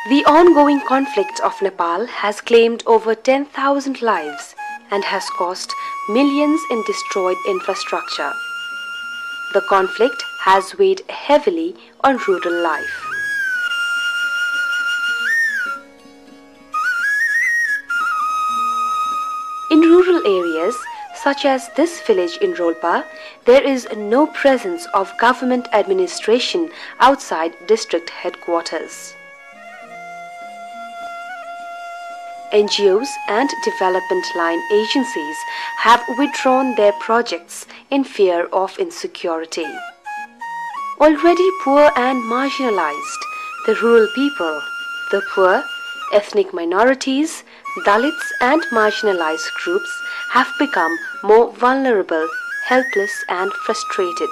The ongoing conflict of Nepal has claimed over 10,000 lives and has cost millions in destroyed infrastructure. The conflict has weighed heavily on rural life. In rural areas, such as this village in Rolpa, there is no presence of government administration outside district headquarters. NGOs and development line agencies have withdrawn their projects in fear of insecurity. Already poor and marginalized, the rural people, the poor, ethnic minorities, Dalits and marginalized groups have become more vulnerable, helpless and frustrated.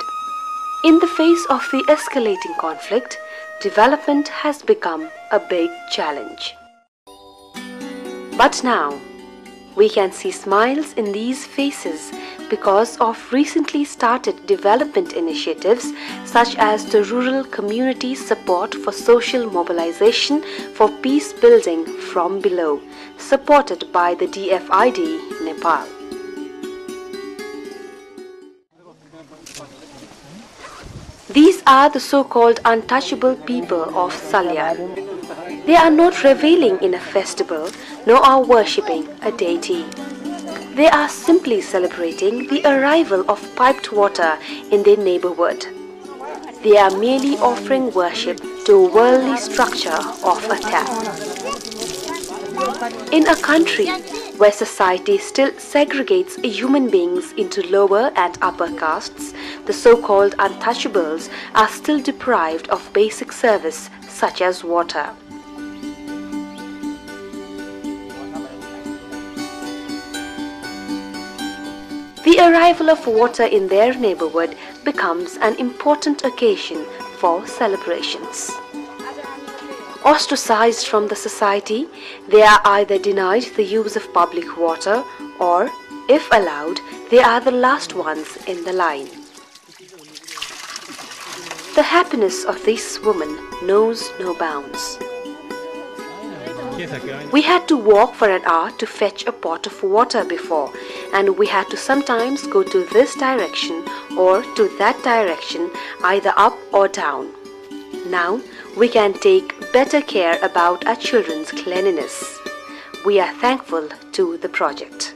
In the face of the escalating conflict, development has become a big challenge. But now, we can see smiles in these faces because of recently started development initiatives such as the Rural Community Support for Social Mobilization for Peace Building from Below, supported by the DFID Nepal. These are the so-called untouchable people of Salyan. They are not reveling in a festival, nor are worshipping a deity. They are simply celebrating the arrival of piped water in their neighborhood. They are merely offering worship to a worldly structure of a tap. In a country where society still segregates human beings into lower and upper castes, the so-called untouchables are still deprived of basic service such as water. The arrival of water in their neighborhood becomes an important occasion for celebrations. Ostracized from the society, they are either denied the use of public water or, if allowed, they are the last ones in the line. The happiness of this woman knows no bounds. We had to walk for an hour to fetch a pot of water before, and we had to sometimes go to this direction or to that direction, either up or down. Now, we can take better care about our children's cleanliness. We are thankful to the project.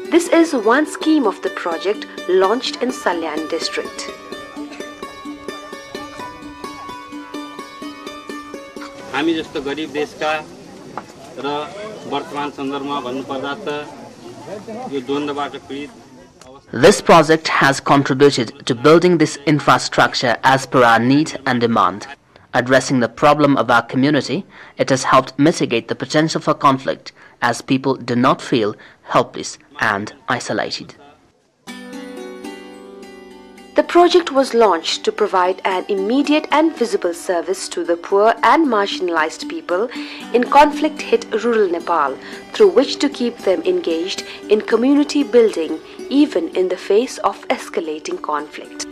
This is one scheme of the project launched in Salyan district. हामी जस्तो गरिब देशका र वर्तमान सन्दर्भमा भन्नुपर्दा त यो द्वन्द्वबाट पीडित This project has contributed to building this infrastructure as per our need and demand. Addressing the problem of our community, it has helped mitigate the potential for conflict as people do not feel helpless and isolated. The project was launched to provide an immediate and visible service to the poor and marginalized people in conflict-hit rural Nepal, through which to keep them engaged in community building even in the face of escalating conflict.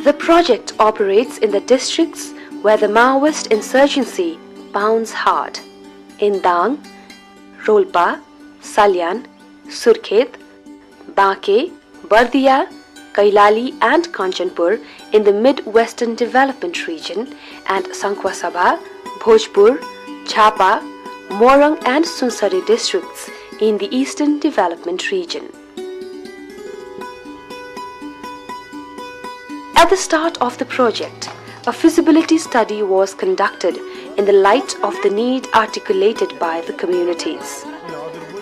The project operates in the districts where the Maoist insurgency pounds hard. In Dang, Rolpa, Salyan, Surkhet, Banke, Bardia, Kailali and Kanchanpur in the mid-western development region, and Sankhwasabha, Bhojpur, Chhapa, Morang and Sunsari districts in the eastern development region. At the start of the project, a feasibility study was conducted in the light of the need articulated by the communities.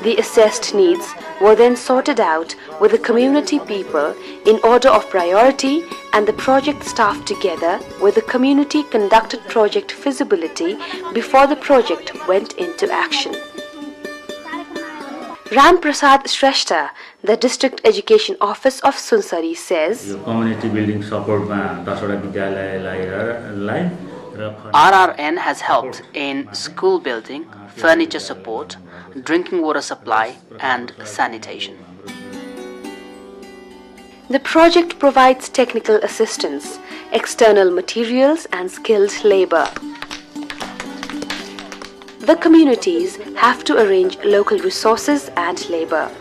The assessed needs were then sorted out with the community people in order of priority, and the project staff together with the community conducted project feasibility before the project went into action. Ram Prasad Shrestha, the District Education Office of Sunsari, says, Community building support RRN has helped in school building, furniture support, drinking water supply and sanitation. The project provides technical assistance, external materials and skilled labor. The communities have to arrange local resources and labor.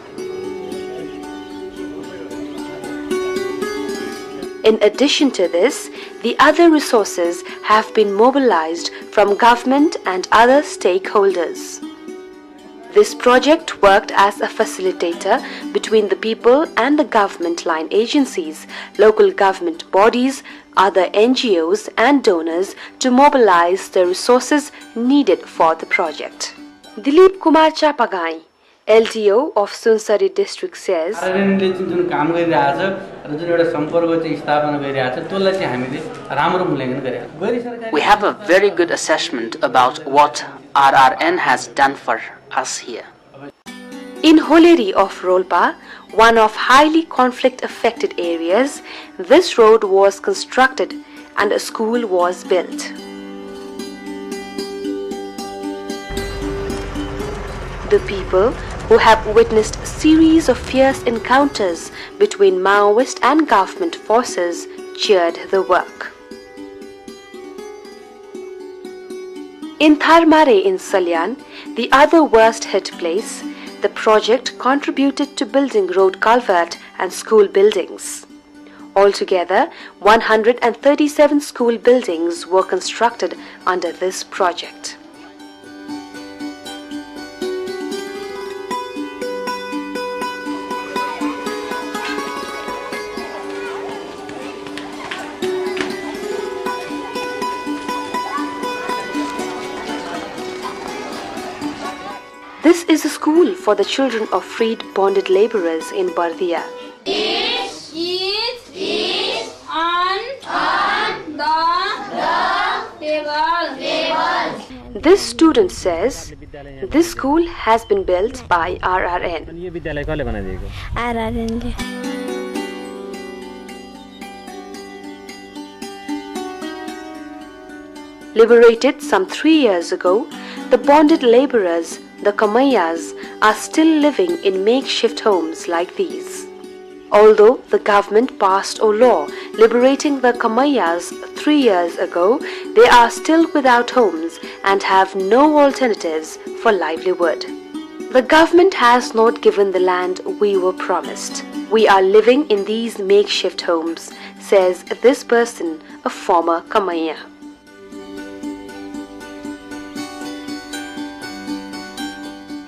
In addition to this, the other resources have been mobilized from government and other stakeholders. This project worked as a facilitator between the people and the government line agencies, local government bodies, other NGOs and donors to mobilize the resources needed for the project. Dilip Kumar Chapagai, LDO of Sunsari district says, we have a very good assessment about what RRN has done for us here. In Holeri of Rolpa, one of highly conflict-affected areas, this road was constructed and a school was built. The people who have witnessed a series of fierce encounters between Maoist and government forces cheered the work. In Tharmare in Salyan, the other worst hit place, the project contributed to building road culvert and school buildings. Altogether, 137 school buildings were constructed under this project. This is a school for the children of freed bonded laborers in Bardia. Is on the table. This student says this school has been built by RRN. Liberated some 3 years ago, the bonded laborers, the Kamayas, are still living in makeshift homes like these. Although the government passed a law liberating the Kamayas 3 years ago, they are still without homes and have no alternatives for livelihood. The government has not given the land we were promised. We are living in these makeshift homes, says this person, a former Kamaya.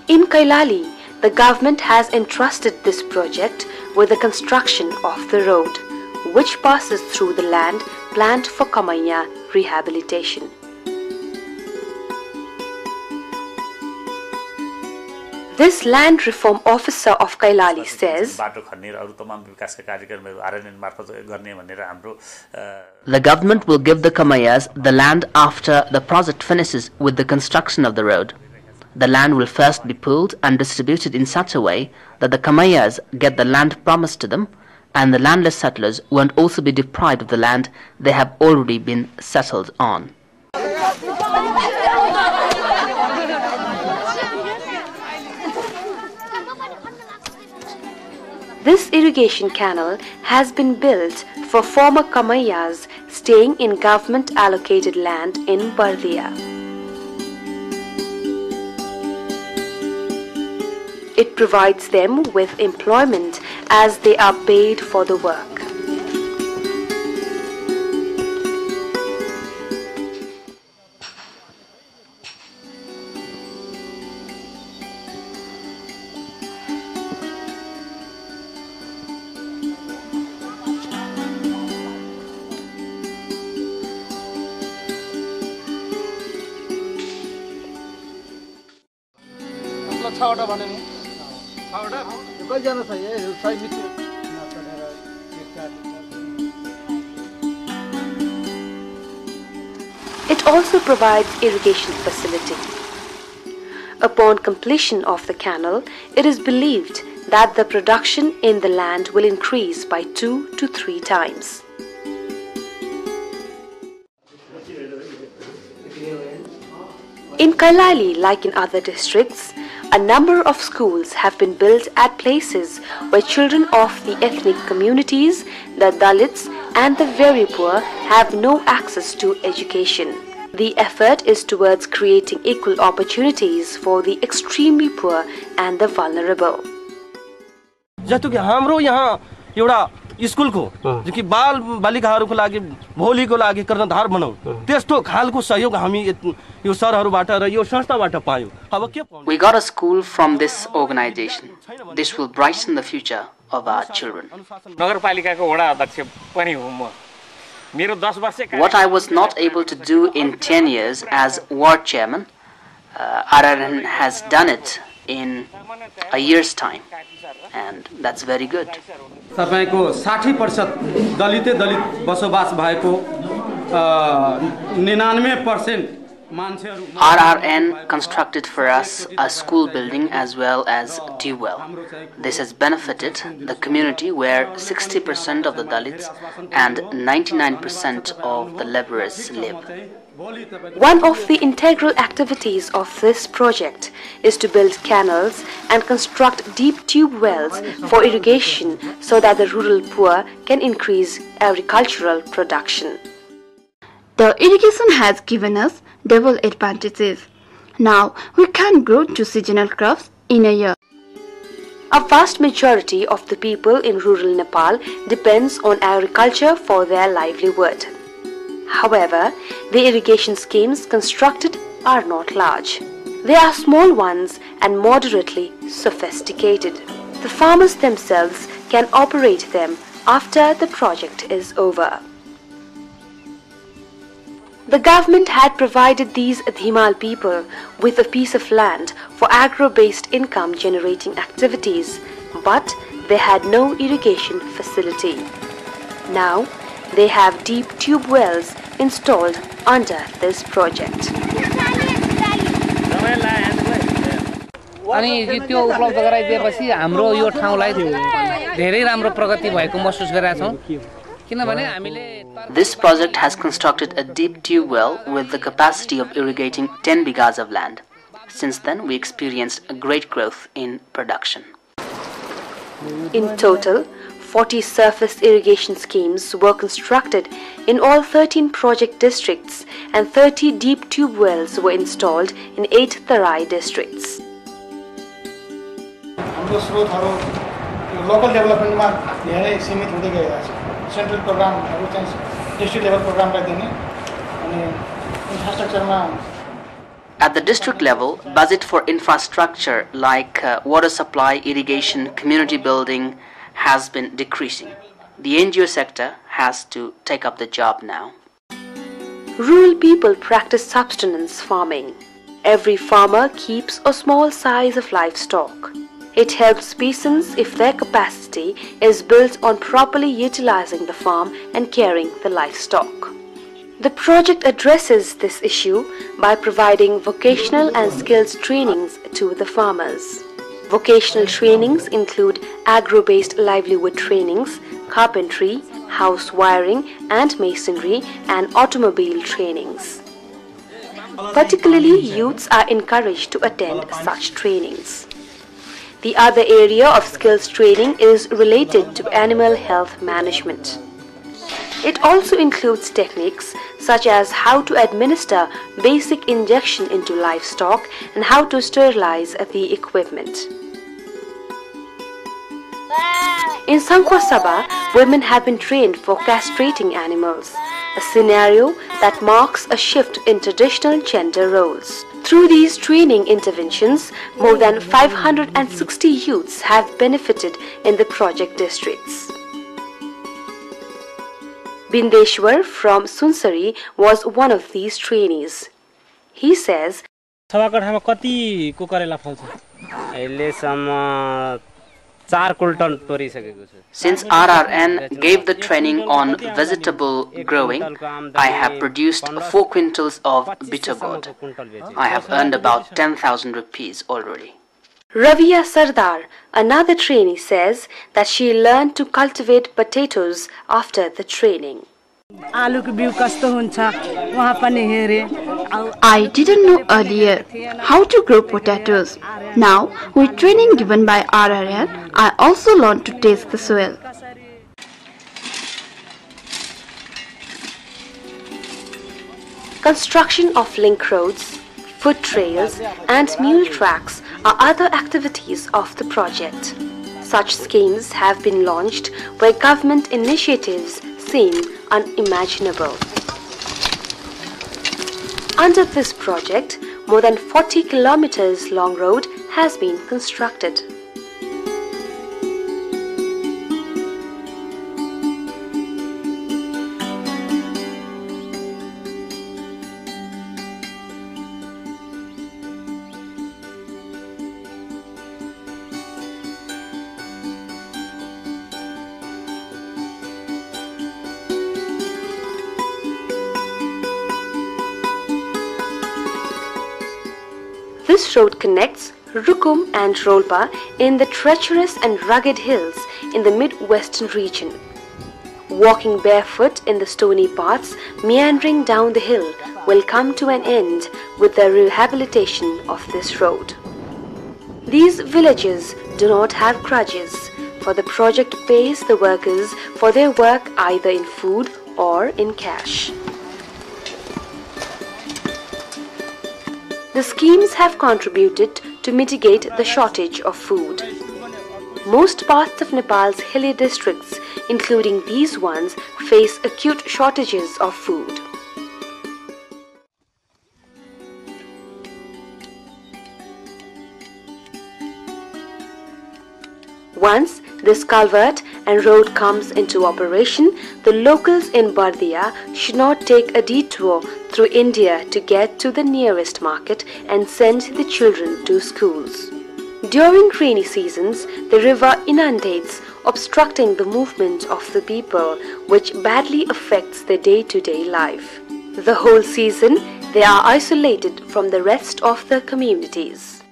In Kailali, the government has entrusted this project with the construction of the road, which passes through the land planned for Kamaya rehabilitation. This land reform officer of Kailali says, the government will give the Kamayas the land after the project finishes with the construction of the road. The land will first be pooled and distributed in such a way that the Kamayas get the land promised to them, and the landless settlers won't also be deprived of the land they have already been settled on. This irrigation canal has been built for former Kamayas staying in government-allocated land in Bardia. It provides them with employment as they are paid for the work. It also provides irrigation facility. Upon completion of the canal, it is believed that the production in the land will increase by 2 to 3 times. In Kailali, like in other districts, A number of schools have been built at places where children of the ethnic communities, the Dalits and the very poor have no access to education. The effort is towards creating equal opportunities for the extremely poor and the vulnerable. जस्तो कि हाम्रो यहाँ एउटा स्कुलको जो कि बाल बालिकाहरूको लागि भोलिको लागि कर्णधार बनाऊ त्यस्तो खालको सहयोग हामी यो सरहरुबाट र यो संस्थाबाट पायौं. अब के We got a school from this organization. This will brighten the future of our children. नगरपालिकाको वडा अध्यक्ष पनि हुँ म. मेरो 10 वर्ष What I was not able to do in 10 years as ward chairman, RRN has done it in a year's time, and that's very good. तपाईको 60% दलित बसोबास भएको 99% मान्छेहरु RRN constructed for us a school building as well as tube well. This has benefited the community where 60% of the Dalits and 99% of the laborers live. One of the integral activities of this project is to build canals and construct deep tube wells for irrigation so that the rural poor can increase agricultural production. The irrigation has given us double advantages. Now we can grow 2 seasonal crops in a year. A vast majority of the people in rural Nepal depends on agriculture for their livelihood. However, the irrigation schemes constructed are not large. They are small ones and moderately sophisticated. The farmers themselves can operate them after the project is over. The government had provided these Dhimal people with a piece of land for agro-based income-generating activities, but they had no irrigation facility. Now, they have deep tube wells installed under this project. अनि त्यो उपलब्ध गराइदिएपछि हाम्रो यो ठाउँलाई धेरै राम्रो प्रगति भएको महसुस गरेका छौं. This project has constructed a deep tube well with the capacity of irrigating 10 bighas of land. Since then, we experienced a great growth in production. In total, 40 surface irrigation schemes were constructed in all 13 project districts and 30 deep tube wells were installed in 8 Tarai districts. Local development ma धेरै सीमित हुँदै गइरहेछ. Central program district level program लाई दिने अनि infrastructure मा At the district level, budget for infrastructure like water supply, irrigation, community building has been decreasing. The NGO sector has to take up the job now. Rural people practice subsistence farming. Every farmer keeps a small size of livestock. It helps peasants if their capacity is built on properly utilizing the farm and caring the livestock. The project addresses this issue by providing vocational and skills trainings to the farmers. Vocational trainings include agro-based livelihood trainings, carpentry, house wiring and masonry, and automobile trainings. Particularly, youths are encouraged to attend such trainings. The other area of skills training is related to animal health management. It also includes techniques such as how to administer basic injection into livestock and how to sterilize the equipment. In Sankhwa Sabha, women have been trained for castrating animals, a scenario that marks a shift in traditional gender roles. Through these training interventions, more than 560 youths have benefited in the project districts. Bindeshwar from Sunsari was one of these trainees. He says, Since RRN gave the training on vegetable growing, I have produced 4 quintals of bitter gourd. I have earned about 10,000 rupees already. Ravia Sardar, another trainee, says that she learned to cultivate potatoes after the training. आलुको बिउ कस्तो हुन्छ वहाँ पनि हेरे I didn't know earlier how to grow potatoes. Now, with training given by RRL, I also learned to taste the soil. Construction of link roads, foot trails and mule tracks are other activities of the project. Such schemes have been launched where government initiatives seem unimaginable. Under this project, more than 40 kilometers long road has been constructed. This road connects Rukum and Rolpa in the treacherous and rugged hills in the mid-western region. Walking barefoot in the stony paths meandering down the hill will come to an end with the rehabilitation of this road. These villages do not have grudges, for the project pays the workers for their work either in food or in cash. The schemes have contributed to mitigate the shortage of food. Most parts of Nepal's hilly districts, including these ones, face acute shortages of food. Once this culvert and road comes into operation, the locals in Bardia should not take a detour through India to get to the nearest market and send the children to schools. During rainy seasons, the river inundates, obstructing the movement of the people, which badly affects their day-to-day life. The whole season, they are isolated from the rest of the communities.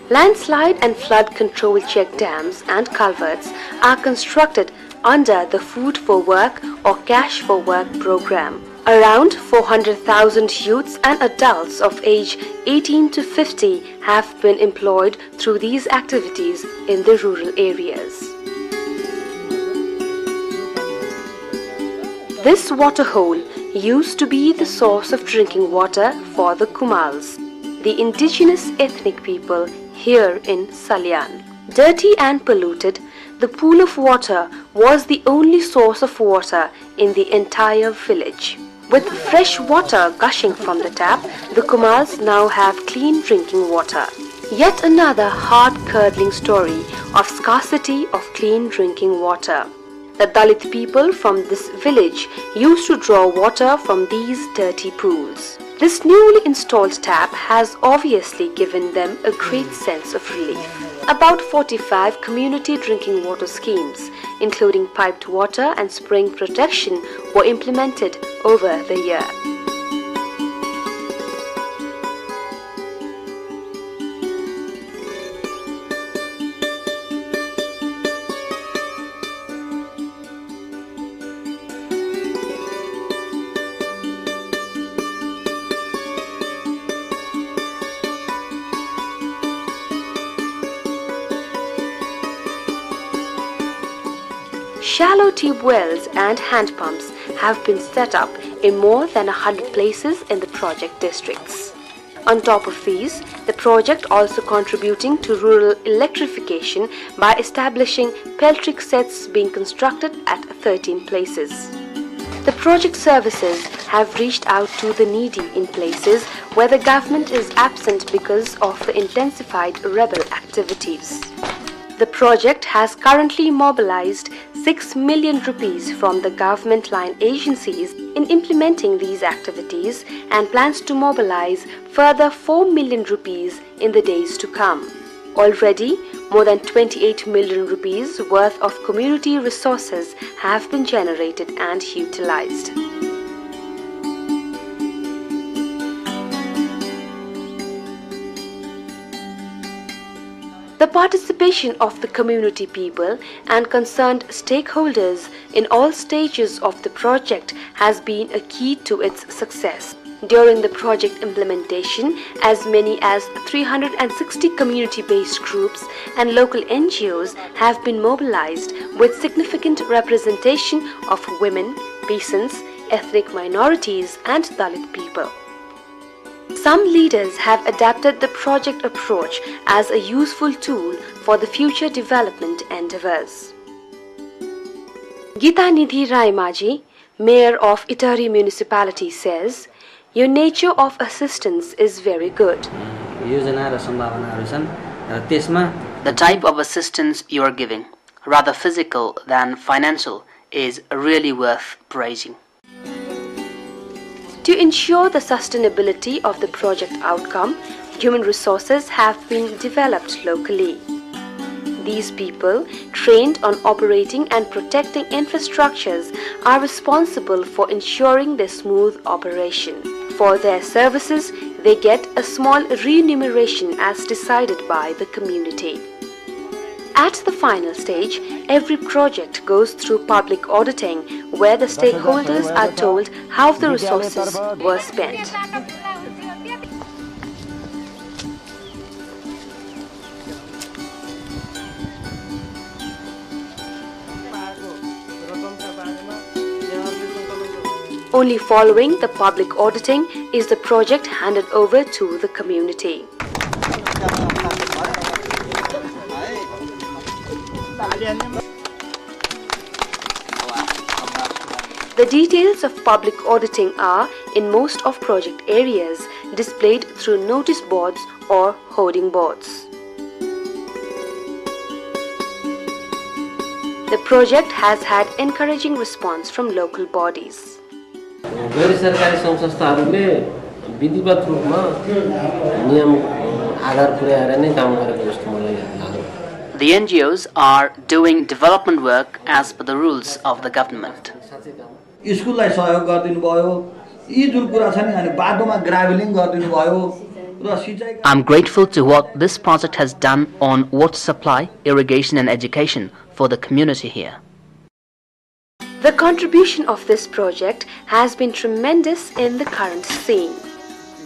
Landslide and flood control check dams and culverts are constructed under the Food for Work or Cash for Work program. Around 400,000 youths and adults of age 18 to 50 have been employed through these activities in the rural areas. This water hole used to be the source of drinking water for the Kumals, the indigenous ethnic people here in Salyan. Dirty and polluted, the pool of water was the only source of water in the entire village. With fresh water gushing from the tap, the Kumals now have clean drinking water. Yet another heart-curdling story of scarcity of clean drinking water. The Dalit people from this village used to draw water from these dirty pools. This newly installed tap has obviously given them a great sense of relief. About 45 community drinking water schemes, including piped water and spring protection, were implemented over the year. Shallow tube wells and hand pumps have been set up in more than 100 places in the project districts. On top of these, the project also contributing to rural electrification by establishing peltric sets being constructed at 13 places. The project services have reached out to the needy in places where the government is absent because of the intensified rebel activities. The project has currently mobilized 6 million rupees from the government line agencies in implementing these activities and plans to mobilize further 4 million rupees in the days to come. Already, more than 28 million rupees worth of community resources have been generated and utilized. The participation of the community people and concerned stakeholders in all stages of the project has been a key to its success. During the project implementation, as many as 360 community-based groups and local NGOs have been mobilized with significant representation of women, peasants, ethnic minorities and Dalit people. Some leaders have adapted the project approach as a useful tool for the future development endeavors. Geeta Nidhi Raimaji, Mayor of Itari Municipality, says, "Your nature of assistance is very good. The type of assistance you are giving, rather physical than financial, is really worth praising." To ensure the sustainability of the project outcome, human resources have been developed locally. These people, trained on operating and protecting infrastructures, are responsible for ensuring their smooth operation. For their services, they get a small remuneration as decided by the community. At the final stage, every project goes through public auditing, where the stakeholders are told how the resources were spent. Only following the public auditing is the project handed over to the community. The details of public auditing are, in most of project areas, displayed through notice boards or hoarding boards. The project has had encouraging response from local bodies. The NGOs are doing development work as per the rules of the government. I'm grateful to what this project has done on water supply, irrigation and education for the community here. The contribution of this project has been tremendous in the current scene.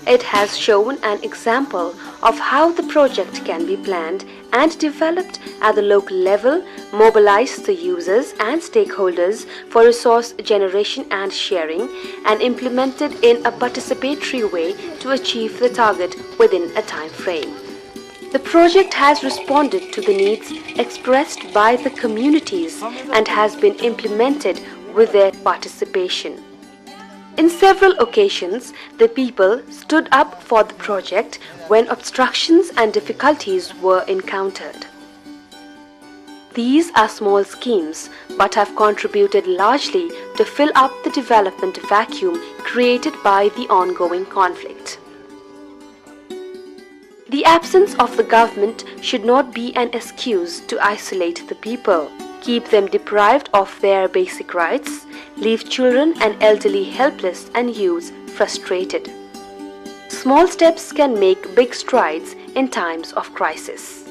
It has shown an example of how the project can be planned and developed at the local level, mobilize the users and stakeholders for resource generation and sharing, and implemented in a participatory way to achieve the target within a time frame. The project has responded to the needs expressed by the communities and has been implemented with their participation. In several occasions, the people stood up for the project when obstructions and difficulties were encountered. These are small schemes but have contributed largely to fill up the development vacuum created by the ongoing conflict. The absence of the government should not be an excuse to isolate the people, keep them deprived of their basic rights, leave children and elderly helpless and youths frustrated. Small steps can make big strides in times of crisis.